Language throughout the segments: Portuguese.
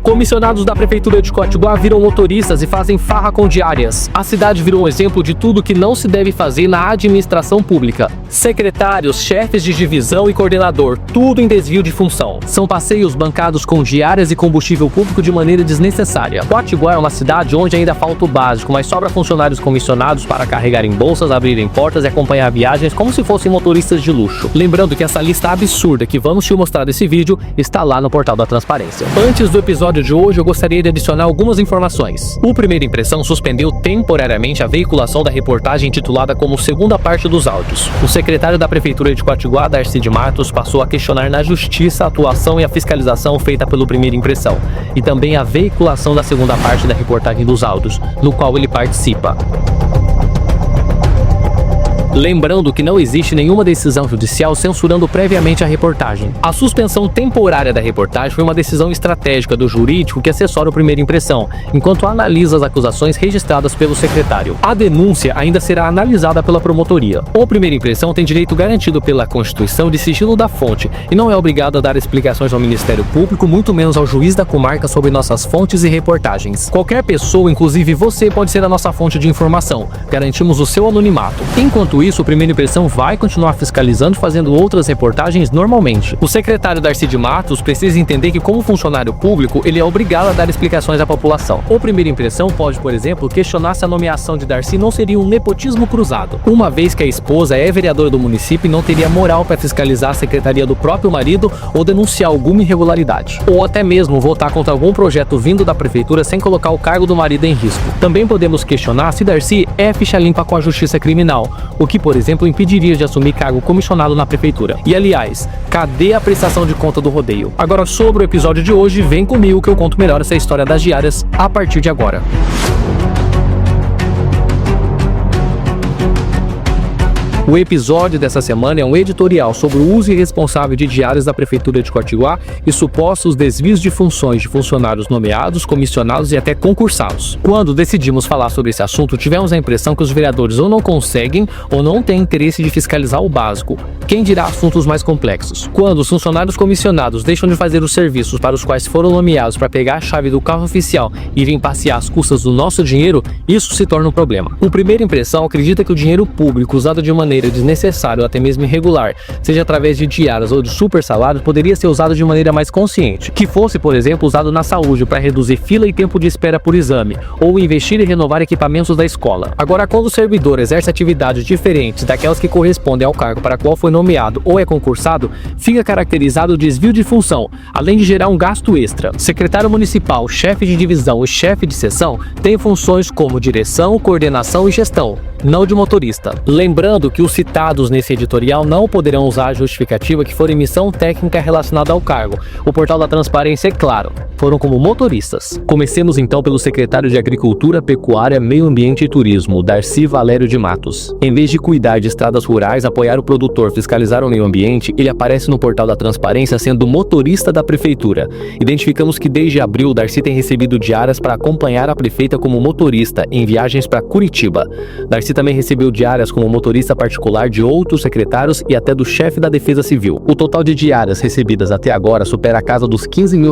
Comissionados da Prefeitura de Quatiguá viram motoristas e fazem farra com diárias. A cidade virou um exemplo de tudo que não se deve fazer na administração pública. Secretários, chefes de divisão e coordenador, tudo em desvio de função. São passeios bancados com diárias e combustível público de maneira desnecessária. Quatiguá é uma cidade onde ainda falta o básico, mas sobra funcionários comissionados para carregarem bolsas, abrirem portas e acompanhar viagens como se fossem motoristas de luxo. Lembrando que essa lista absurda que vamos te mostrar nesse vídeo está lá no portal da Transparência. Antes do episódio de hoje, eu gostaria de adicionar algumas informações. O Primeira Impressão suspendeu temporariamente a veiculação da reportagem intitulada como segunda parte dos áudios. O secretário da Prefeitura de Quatiguá, Darcy de Matos, passou a questionar na Justiça a atuação e a fiscalização feita pelo Primeira Impressão, e também a veiculação da segunda parte da reportagem dos áudios, no qual ele participa. Lembrando que não existe nenhuma decisão judicial censurando previamente a reportagem. A suspensão temporária da reportagem foi uma decisão estratégica do jurídico que assessora o Primeira Impressão, enquanto analisa as acusações registradas pelo secretário. A denúncia ainda será analisada pela promotoria. O Primeira Impressão tem direito garantido pela Constituição de sigilo da fonte e não é obrigado a dar explicações ao Ministério Público, muito menos ao juiz da comarca sobre nossas fontes e reportagens. Qualquer pessoa, inclusive você, pode ser a nossa fonte de informação. Garantimos o seu anonimato. Enquanto isso, o Primeira Impressão vai continuar fiscalizando e fazendo outras reportagens normalmente. O secretário Darcy de Matos precisa entender que, como funcionário público, ele é obrigado a dar explicações à população. O Primeira Impressão pode, por exemplo, questionar se a nomeação de Darcy não seria um nepotismo cruzado, uma vez que a esposa é vereadora do município e não teria moral para fiscalizar a secretaria do próprio marido ou denunciar alguma irregularidade, ou até mesmo votar contra algum projeto vindo da prefeitura sem colocar o cargo do marido em risco. Também podemos questionar se Darcy é ficha limpa com a justiça criminal, o que, por exemplo, impediria de assumir cargo comissionado na prefeitura. E aliás, cadê a prestação de conta do rodeio? Agora, sobre o episódio de hoje, vem comigo que eu conto melhor essa história das diárias a partir de agora. O episódio dessa semana é um editorial sobre o uso irresponsável de diárias da Prefeitura de Quatiguá e supostos desvios de funções de funcionários nomeados, comissionados e até concursados. Quando decidimos falar sobre esse assunto, tivemos a impressão que os vereadores ou não conseguem ou não têm interesse de fiscalizar o básico, quem dirá assuntos mais complexos. Quando os funcionários comissionados deixam de fazer os serviços para os quais foram nomeados para pegar a chave do carro oficial e irem passear às custas do nosso dinheiro, isso se torna um problema. O Primeira Impressão acredita que o dinheiro público usado de maneira desnecessária ou até mesmo irregular, seja através de diárias ou de super salários, poderia ser usado de maneira mais consciente, que fosse, por exemplo, usado na saúde para reduzir fila e tempo de espera por exame, ou investir e renovar equipamentos da escola. Agora, quando o servidor exerce atividades diferentes daquelas que correspondem ao cargo para qual foi nomeado ou é concursado, fica caracterizado o desvio de função, além de gerar um gasto extra. Secretário municipal, chefe de divisão e chefe de seção têm funções como direção, coordenação e gestão, não de motorista. Lembrando que os citados nesse editorial não poderão usar a justificativa que for emissão técnica relacionada ao cargo. O portal da Transparência é claro, foram como motoristas. Comecemos então pelo secretário de Agricultura, Pecuária, Meio Ambiente e Turismo, Darcy Valério de Matos. Em vez de cuidar de estradas rurais, apoiar o produtor, fiscalizar o meio ambiente, ele aparece no portal da Transparência sendo motorista da prefeitura. Identificamos que desde abril, Darcy tem recebido diárias para acompanhar a prefeita como motorista em viagens para Curitiba. Darcy também recebeu diárias como motorista particular de outros secretários e até do chefe da Defesa Civil. O total de diárias recebidas até agora supera a casa dos R$15 mil.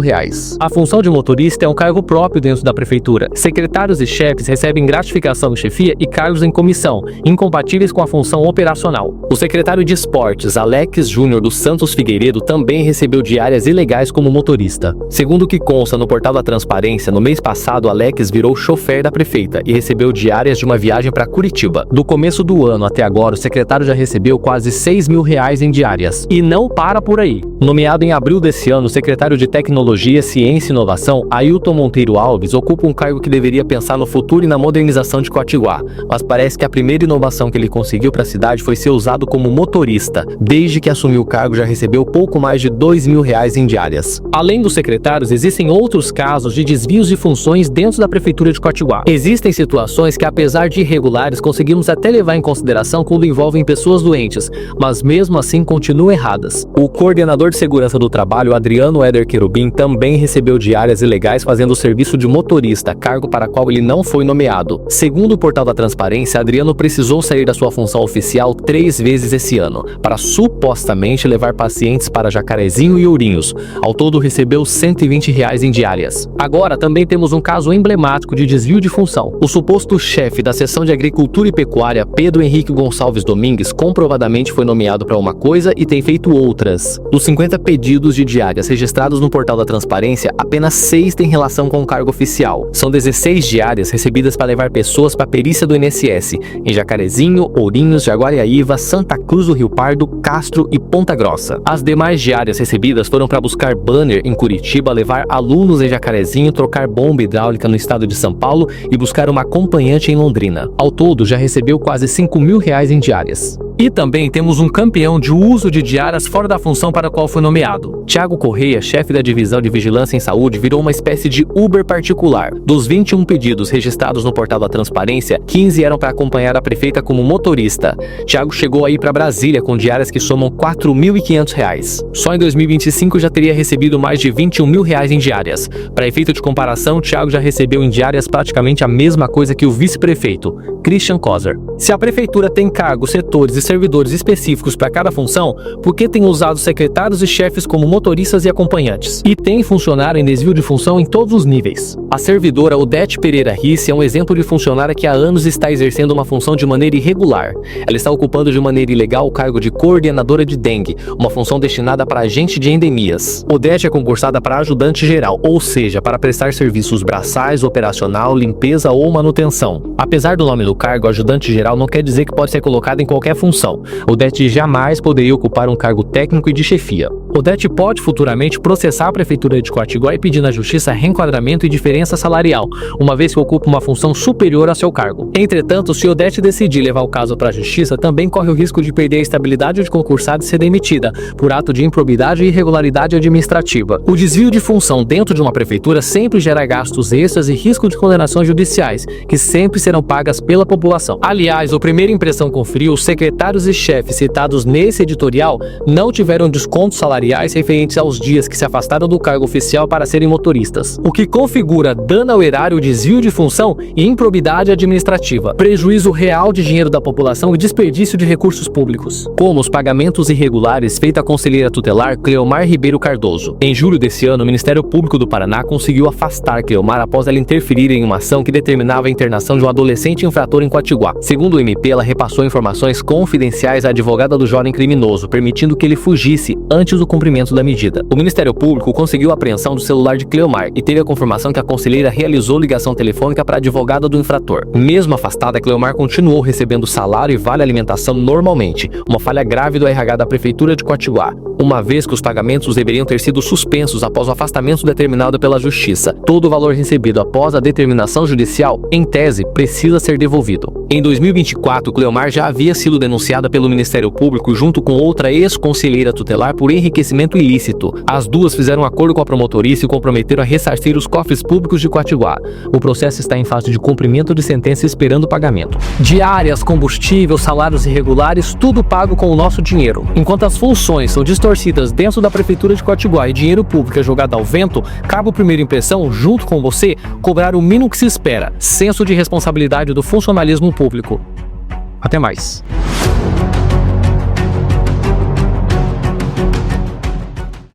A função de motorista é um cargo próprio dentro da prefeitura. Secretários e chefes recebem gratificação em chefia e cargos em comissão, incompatíveis com a função operacional. O secretário de Esportes, Alex Júnior dos Santos Figueiredo, também recebeu diárias ilegais como motorista. Segundo o que consta no portal da Transparência, no mês passado, Alex virou chofer da prefeita e recebeu diárias de uma viagem para Curitiba. Do começo do ano até agora, o secretário já recebeu quase R$6 mil em diárias. E não para por aí. Nomeado em abril desse ano, o secretário de Tecnologia, Ciência e Inovação, Ailton Monteiro Alves, ocupa um cargo que deveria pensar no futuro e na modernização de Quatiguá. Mas parece que a primeira inovação que ele conseguiu para a cidade foi ser usado como motorista. Desde que assumiu o cargo, já recebeu pouco mais de R$2 mil em diárias. Além dos secretários, existem outros casos de desvios de funções dentro da Prefeitura de Quatiguá. Existem situações que, apesar de irregulares, conseguimos até levar em consideração quando envolve envolvem pessoas doentes, mas mesmo assim continuam erradas. O coordenador de segurança do trabalho, Adriano Éder Querubim, também recebeu diárias ilegais fazendo o serviço de motorista, cargo para qual ele não foi nomeado. Segundo o portal da Transparência, Adriano precisou sair da sua função oficial 3 vezes esse ano, para supostamente levar pacientes para Jacarezinho e Ourinhos. Ao todo, recebeu R$120 em diárias. Agora, também temos um caso emblemático de desvio de função. O suposto chefe da seção de Agricultura e Pecuária, Pedro Henrique Gonçalves Domingues, comprovadamente foi nomeado para uma coisa e tem feito outras. Dos 50 pedidos de diárias registrados no portal da Transparência, apenas 6 têm relação com o cargo oficial. São 16 diárias recebidas para levar pessoas para a perícia do INSS, em Jacarezinho, Ourinhos, Jaguariaíva, Santa Cruz do Rio Pardo, Castro e Ponta Grossa. As demais diárias recebidas foram para buscar banner em Curitiba, levar alunos em Jacarezinho, trocar bomba hidráulica no estado de São Paulo e buscar uma acompanhante em Londrina. Ao todo, já recebeu quase R$5.000 em diárias. E também temos um campeão de uso de diárias fora da função para a qual foi nomeado. Thiago Correia, chefe da divisão de vigilância em saúde, virou uma espécie de Uber particular. Dos 21 pedidos registrados no portal da Transparência, 15 eram para acompanhar a prefeita como motorista. Thiago chegou a ir para Brasília com diárias que somam R$4.500. Só em 2025 já teria recebido mais de R$21.000 em diárias. Para efeito de comparação, Thiago já recebeu em diárias praticamente a mesma coisa que o vice-prefeito, Christian Kozer. Se a prefeitura tem cargos, setores e servidores específicos para cada função, por que tem usado secretários e chefes como motoristas e acompanhantes? E tem funcionário em desvio de função em todos os níveis. A servidora Odete Pereira Risse é um exemplo de funcionária que há anos está exercendo uma função de maneira irregular. Ela está ocupando de maneira ilegal o cargo de coordenadora de dengue, uma função destinada para agente de endemias. Odete é concursada para ajudante geral, ou seja, para prestar serviços braçais, operacional, limpeza ou manutenção. Apesar do nome do cargo, ajudante geral não quer dizer que pode ser colocado em qualquer função. Odete jamais poderia ocupar um cargo técnico e de chefia. Odete pode futuramente processar a Prefeitura de Quatiguá e pedir na Justiça reenquadramento e diferença salarial, uma vez que ocupa uma função superior a seu cargo. Entretanto, se Odete decidir levar o caso para a Justiça, também corre o risco de perder a estabilidade de concursada e ser demitida, por ato de improbidade e irregularidade administrativa. O desvio de função dentro de uma prefeitura sempre gera gastos extras e risco de condenações judiciais, que sempre serão pagas pela população. Aliás, o Primeira Impressão conferiu, os secretários e chefes citados nesse editorial não tiveram descontos salariais referentes aos dias que se afastaram do cargo oficial para serem motoristas, o que configura dano ao erário, desvio de função e improbidade administrativa, prejuízo real de dinheiro da população e desperdício de recursos públicos, como os pagamentos irregulares feitos à conselheira tutelar Cleomar Ribeiro Cardoso. Em julho desse ano, o Ministério Público do Paraná conseguiu afastar Cleomar após ela interferir em uma ação que determinava a internação de um adolescente infrator em Quatiguá. Segundo o MP, ela repassou informações confidenciais à advogada do jovem criminoso, permitindo que ele fugisse antes do cumprimento da medida. O Ministério Público conseguiu a apreensão do celular de Cleomar e teve a confirmação que a conselheira realizou ligação telefônica para a advogada do infrator. Mesmo afastada, Cleomar continuou recebendo salário e vale alimentação normalmente, uma falha grave do RH da Prefeitura de Quatiguá, uma vez que os pagamentos deveriam ter sido suspensos após o afastamento determinado pela Justiça. Todo o valor recebido após a determinação judicial, em tese, precisa ser devolvido. Em 2024, Cleomar já havia sido denunciada pelo Ministério Público junto com outra ex-conselheira tutelar por enriquecimento ilícito. As duas fizeram um acordo com a promotoria e se comprometeram a ressarcir os cofres públicos de Quatiguá. O processo está em fase de cumprimento de sentença esperando pagamento. Diárias, combustível, salários irregulares, tudo pago com o nosso dinheiro. Enquanto as funções são distorcidas dentro da Prefeitura de Quatiguá e dinheiro público é jogado ao vento, cabe o Primeira Impressão, junto com você, cobrar o mínimo que se espera. Senso de responsabilidade do funcionalismo público. Até mais.